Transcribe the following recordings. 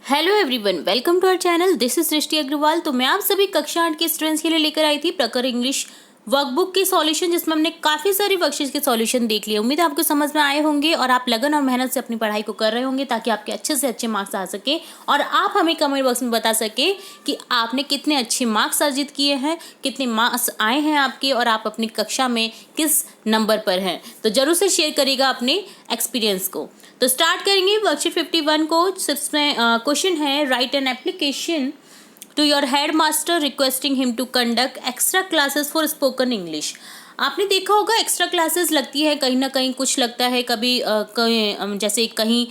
Hello everyone, welcome to our channel. This is Srishti Agarwal. तो मैं आप सभी कक्षा 8 के स्टूडेंट्स के लिए लेकर आई थी प्रकर इंग्लिश वर्कबुक के सॉल्यूशन, जिसमें हमने काफ़ी सारी वर्कशीट्स के सॉल्यूशन देख लिए। उम्मीद है आपको समझ में आए होंगे और आप लगन और मेहनत से अपनी पढ़ाई को कर रहे होंगे ताकि आपके अच्छे से अच्छे मार्क्स आ सके और आप हमें कमेंट बॉक्स में बता सके कि आपने कितने अच्छे मार्क्स अर्जित किए हैं, कितने मार्क्स आए हैं आपके और आप अपनी कक्षा में किस नंबर पर हैं। तो जरूर से शेयर करिएगा अपने एक्सपीरियंस को। तो स्टार्ट करेंगे वर्कशीट 51 को। इसमें क्वेश्चन है, write an application to your headmaster requesting him to conduct extra classes for spoken English. आपने देखा होगा एक्स्ट्रा क्लासेस लगती है कहीं ना कहीं, कुछ लगता है कभी जैसे कहीं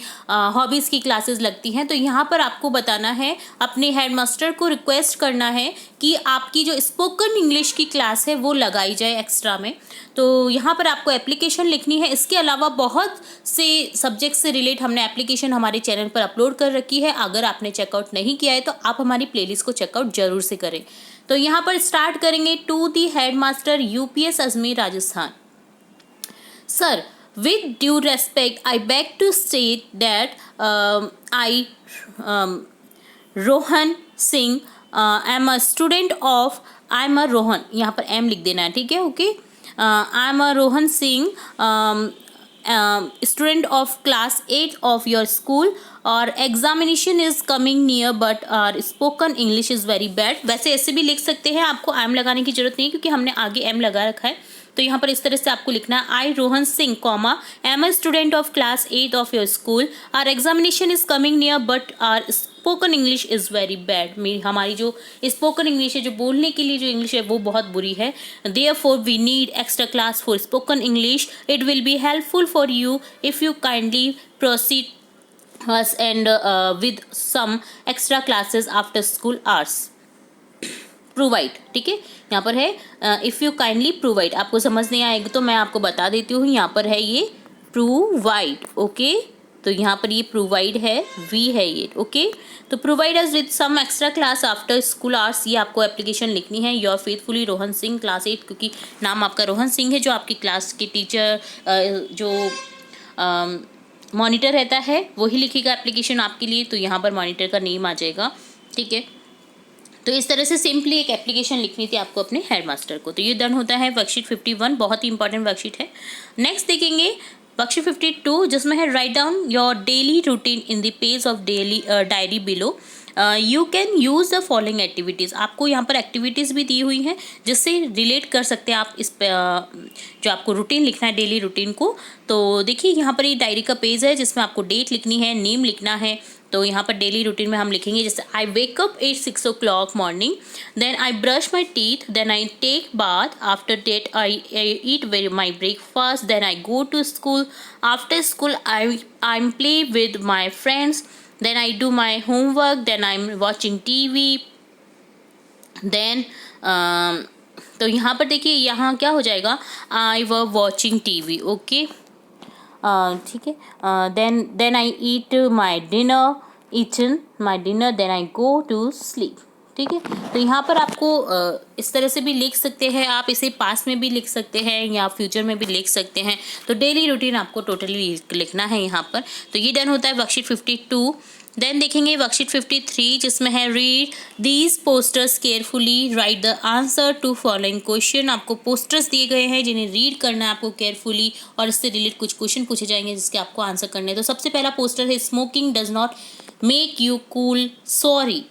हॉबीज़ की क्लासेस लगती हैं। तो यहाँ पर आपको बताना है, अपने हेड मास्टर को रिक्वेस्ट करना है कि आपकी जो स्पोकन इंग्लिश की क्लास है वो लगाई जाए एक्स्ट्रा में। तो यहाँ पर आपको एप्लीकेशन लिखनी है। इसके अलावा बहुत से सब्जेक्ट से रिलेट हमने एप्लीकेशन हमारे चैनल पर अपलोड कर रखी है। अगर आपने चेकआउट नहीं किया है तो आप हमारी प्लेलिस्ट को चेकआउट जरूर से करें। तो यहाँ पर स्टार्ट करेंगे। To the headmaster UPS Ajmer Rajasthan. Sir, with due respect, I beg to state that Rohan Singh am a student of I'm a Rohan, यहाँ पर एम लिख देना है, ठीक है, okay. I'm a Rohan Singh, student of class 8 of your school और examination is coming near but our spoken English is very bad. वैसे ऐसे भी लिख सकते हैं, आपको एम लगाने की जरूरत नहीं है क्योंकि हमने आगे एम लगा रखा है। तो यहाँ पर इस तरह से आपको लिखना है, I Rohan Singh comma am a student of class 8 of your school, our examination is coming near but our spoken English is very bad. हमारी जो स्पोकन इंग्लिश है, जो बोलने के लिए जो इंग्लिश है वो बहुत बुरी है। Therefore we need extra class for spoken English. It will be helpful for you if you kindly proceed us and with some extra classes after school hours provide, ठीक है। यहाँ पर है इफ़ यू काइंडली प्रोवाइड। आपको समझ नहीं आएगा तो मैं आपको बता देती हूँ, यहाँ पर है ये प्रोवाइड, ओके। तो यहाँ पर ये प्रोवाइड है, वी है ये, ओके। तो provide us with some extra class after school hours, ये आपको एप्लीकेशन लिखनी है। Your faithfully Rohan Singh, class 8, क्योंकि नाम आपका रोहन सिंह है। जो आपकी क्लास के टीचर जो मॉनिटर रहता है वही लिखेगा एप्लीकेशन आपके लिए। तो यहाँ पर मॉनिटर का नेम आ जाएगा, ठीक है। तो इस तरह से सिंपली एक एप्लीकेशन लिखनी थी आपको अपने हेड मास्टर को। तो ये डन होता है वर्कशीट 51, बहुत ही इंपॉर्टेंट वर्कशीट है। नेक्स्ट देखेंगे वर्कशीट 52, जिसमें है write down your daily routine in the page of daily diary below. You can use the following activities. आपको यहाँ पर एक्टिविटीज़ भी दी हुई हैं जिससे रिलेट कर सकते हैं आप इस जो आपको रूटीन लिखना है, डेली रूटीन को। तो देखिए यहाँ पर ये डायरी का पेज है जिसमें आपको डेट लिखनी है, नेम लिखना है। तो यहाँ पर डेली रूटीन में हम लिखेंगे जैसे I wake up at 6 o'clock morning, then I brush my teeth, then I take bath, after that I eat my breakfast, then I go to school, after school I am play with my friends, then I do my homework, then I'm watching TV, then तो यहाँ पर देखिए यहाँ क्या हो जाएगा, I was watching TV, okay, ठीक है। then I eat my dinner, then I go to sleep, ठीक है। तो यहाँ पर आपको इस तरह से भी लिख सकते हैं आप, इसे पास में भी लिख सकते हैं या फ्यूचर में भी लिख सकते हैं। तो डेली रूटीन आपको टोटली लिखना है यहाँ पर। तो ये डन होता है वर्कशीट 52। देन देखेंगे वर्कशीट 53, जिसमें है read these posters carefully, write the answer to following question. आपको पोस्टर्स दिए गए हैं जिन्हें रीड करना है आपको केयरफुली और इससे रिलेट कुछ क्वेश्चन पूछे जाएंगे जिसके आपको आंसर करने हैं। तो सबसे पहला पोस्टर है, smoking does not make you cool, sorry.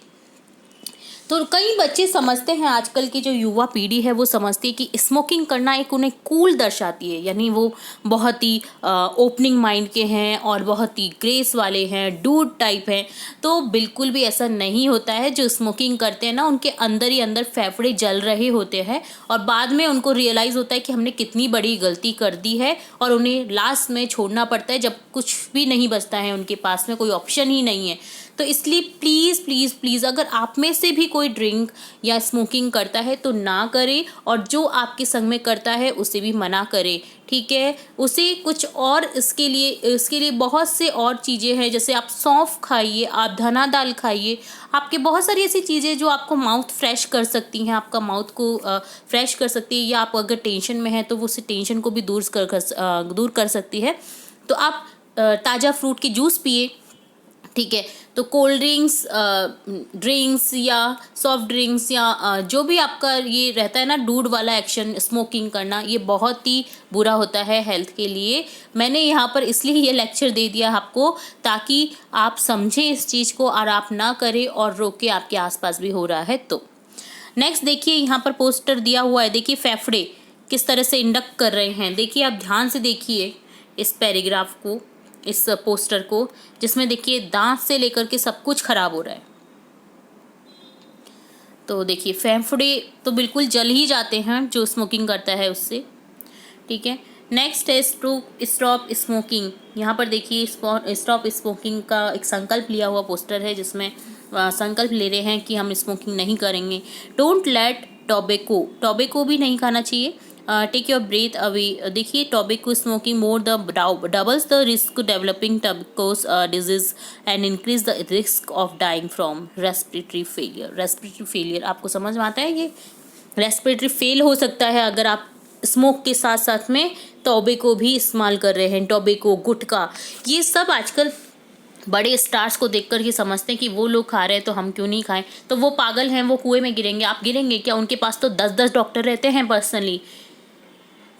तो कई बच्चे समझते हैं, आजकल की जो युवा पीढ़ी है वो समझती है कि स्मोकिंग करना एक उन्हें कूल दर्शाती है, यानी वो बहुत ही ओपनिंग माइंड के हैं और बहुत ही ग्रेस वाले हैं, डूड टाइप हैं। तो बिल्कुल भी ऐसा नहीं होता है। जो स्मोकिंग करते हैं ना, उनके अंदर ही अंदर फेफड़े जल रहे होते हैं और बाद में उनको रियलाइज़ होता है कि हमने कितनी बड़ी गलती कर दी है और उन्हें लास्ट में छोड़ना पड़ता है जब कुछ भी नहीं बचता है, उनके पास में कोई ऑप्शन ही नहीं है। तो इसलिए प्लीज़ प्लीज़ प्लीज़, अगर आप में से भी कोई ड्रिंक या स्मोकिंग करता है तो ना करे, और जो आपके संग में करता है उसे भी मना करे, ठीक है। उसे कुछ और इसके लिए बहुत से और चीज़ें हैं, जैसे आप सौंफ खाइए, आप धना दाल खाइए, आपके बहुत सारी ऐसी चीज़ें जो आपको माउथ फ्रेश कर सकती हैं, आपका माउथ को फ्रेश कर सकती है, या आप अगर टेंशन में हैं तो वो उस टेंशन को भी दूर कर सकती है। तो आप ताज़ा फ्रूट के जूस पिए, ठीक है। तो कोल्ड ड्रिंक्स, ड्रिंक्स या सॉफ्ट ड्रिंक्स या जो भी आपका ये रहता है ना दूध वाला एक्शन, स्मोकिंग करना, ये बहुत ही बुरा होता है हेल्थ के लिए। मैंने यहाँ पर इसलिए ये लेक्चर दे दिया आपको ताकि आप समझें इस चीज़ को और आप ना करें और रोके, आपके आसपास भी हो रहा है तो। नेक्स्ट देखिए यहाँ पर पोस्टर दिया हुआ है, देखिए फेफड़े किस तरह से इंडक्ट कर रहे हैं। देखिए आप ध्यान से देखिए इस पैराग्राफ को, इस पोस्टर को, जिसमें देखिए दांत से लेकर के सब कुछ खराब हो रहा है। तो देखिए फेफड़े तो बिल्कुल जल ही जाते हैं जो स्मोकिंग करता है उससे, ठीक है। नेक्स्ट है स्टॉप स्मोकिंग। यहाँ पर देखिए स्टॉप स्मोकिंग का एक संकल्प लिया हुआ पोस्टर है, जिसमें संकल्प ले रहे हैं कि हम स्मोकिंग नहीं करेंगे। डोंट लेट टोबैको भी नहीं खाना चाहिए। Take your breath away. देखिए tobacco smoking more doubles the risk developing tobaccos disease and increase the risk of dying from respiratory failure. Respiratory failure आपको समझ में आता है, ये रेस्पिरेटरी फेल हो सकता है अगर आप स्मोक के साथ साथ में टोबैको भी इस्तेमाल कर रहे हैं। टोबैको, गुटखा, ये सब आजकल बड़े स्टार्स को देखकर ही समझते हैं कि वो लोग खा रहे हैं तो हम क्यों नहीं खाएं। तो वो पागल हैं, वो कुएं में गिरेंगे, आप गिरेंगे क्या? उनके पास तो 10-10 डॉक्टर रहते हैं पर्सनली,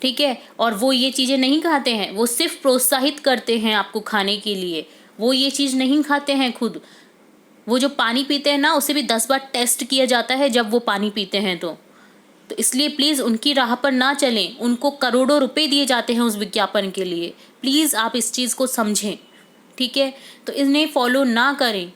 ठीक है, और वो ये चीज़ें नहीं खाते हैं, वो सिर्फ प्रोत्साहित करते हैं आपको खाने के लिए, वो ये चीज़ नहीं खाते हैं खुद। वो जो पानी पीते हैं ना, उसे भी 10 बार टेस्ट किया जाता है जब वो पानी पीते हैं तो इसलिए प्लीज़ उनकी राह पर ना चलें। उनको करोड़ों रुपए दिए जाते हैं उस विज्ञापन के लिए। प्लीज़ आप इस चीज़ को समझें, ठीक है। तो इन्हें फॉलो ना करें,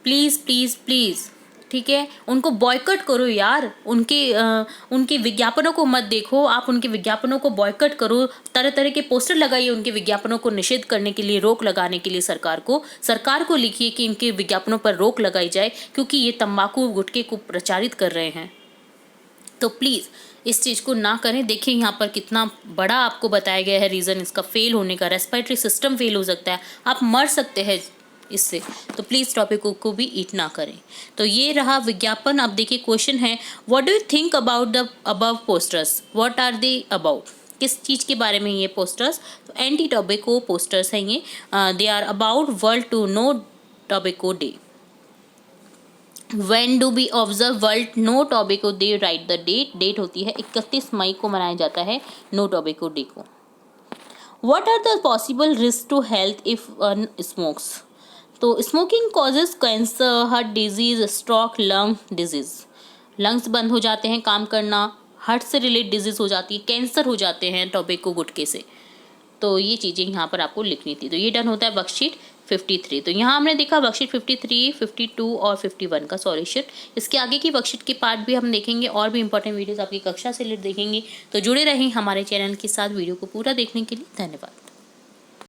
प्लीज़ प्लीज़ प्लीज़, ठीक है। उनको बॉयकट करो यार, उनके विज्ञापनों को मत देखो, आप उनके विज्ञापनों को बॉयकट करो। तरह तरह के पोस्टर लगाइए उनके विज्ञापनों को निषेध करने के लिए, रोक लगाने के लिए। सरकार को लिखिए कि इनके विज्ञापनों पर रोक लगाई जाए, क्योंकि ये तंबाकू गुटखे को प्रचारित कर रहे हैं। तो प्लीज़ इस चीज़ को ना करें। देखिए यहाँ पर कितना बड़ा आपको बताया गया है रीज़न इसका फेल होने का। रेस्पिरेटरी सिस्टम फेल हो सकता है, आप मर सकते हैं इससे। तो प्लीज़ टॉपिक को भी ईट ना करें। तो ये रहा विज्ञापन। अब देखिए क्वेश्चन है, what do you think about the above posters, what are they about, किस चीज़ के बारे में ये पोस्टर्स? तो एंटी टॉबैको पोस्टर्स हैं ये। They are about world to no tobacco day. When do we observe World No Tobacco Day? Write the date. Date होती है 31 मई को मनाया जाता है नो टोबैको डे को। What are the possible risks to health if one smokes? तो smoking causes cancer, heart disease, stroke, lung disease. Lungs बंद हो जाते हैं काम करना, हार्ट से रिलेटेड डिजीज हो जाती है, कैंसर हो जाते हैं टोबैको गुटखे से। तो ये चीज़ें यहाँ पर आपको लिखनी थी। तो ये डन होता है वर्कशीट 53। तो यहाँ हमने देखा वर्कशीट 53, 52 और 51 का सॉल्यूशन। इसके आगे की वर्कशीट के पार्ट भी हम देखेंगे और भी इंपॉर्टेंट वीडियोस आपकी कक्षा से रिलेटेड देखेंगे। तो जुड़े रहें हमारे चैनल के साथ। वीडियो को पूरा देखने के लिए धन्यवाद।